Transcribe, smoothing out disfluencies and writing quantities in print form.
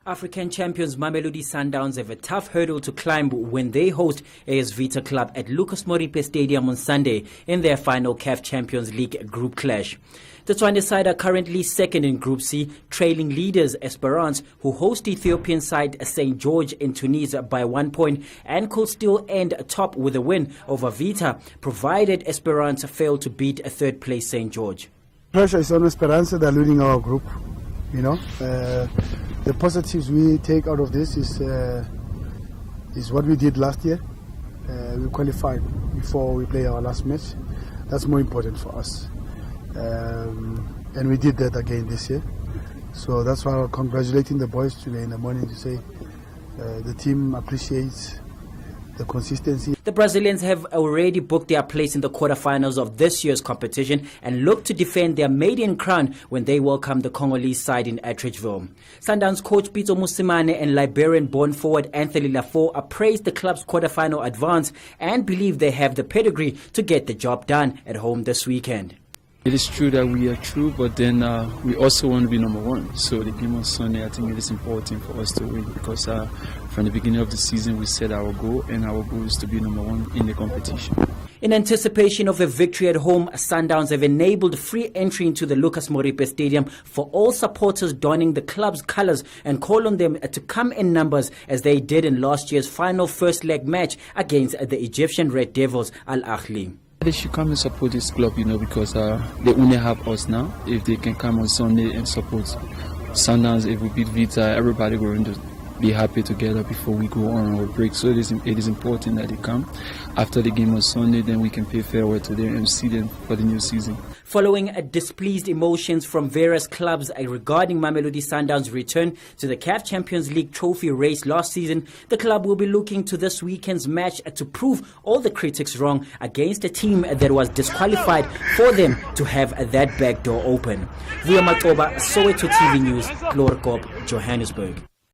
African champions Mamelodi Sundowns have a tough hurdle to climb when they host AS Vita Club at Lucas Moripe Stadium on Sunday in their final CAF Champions League group clash. The Tswane side are currently second in Group C, trailing leaders Esperance, who host Ethiopian side St. George in Tunisia by 1 point and could still end top with a win over Vita, provided Esperance fail to beat a third place St. George. Pressure is on Esperance, they're leading our group, you know. The positives we take out of this is what we did last year. We qualified before we play our last match. That's more important for us. And we did that again this year. So that's why I'm congratulating the boys today in the morning to say the team appreciates the consistency. The Brazilians have already booked their place in the quarterfinals of this year's competition and look to defend their maiden crown when they welcome the Congolese side in Atteridgeville. Sundowns coach Pitso Musimane and Liberian-born forward Anthony Lafort appraised the club's quarterfinal advance and believe they have the pedigree to get the job done at home this weekend. It is true that we are true, but then we also want to be number one. So the game on Sunday, I think it is important for us to win because from the beginning of the season we set our goal, and our goal is to be number one in the competition. In anticipation of a victory at home, Sundowns have enabled free entry into the Lucas Moripe Stadium for all supporters donning the club's colours and call on them to come in numbers as they did in last year's final first leg match against the Egyptian Red Devils Al Ahly. They should come and support this club, you know, because they only have us now. If they can come on Sunday and support Sundowns, if we beat Vita, everybody going to be happy together before we go on our break. So it is important that they come. After the game on Sunday, then we can pay farewell to them and see them for the new season. Following displeased emotions from various clubs regarding Mamelodi Sundowns' return to the CAF Champions League trophy race last season, the club will be looking to this weekend's match to prove all the critics wrong against a team that was disqualified for them to have that back door open. Vuyo, Macoba, Soweto TV News, Glory Corp, Johannesburg.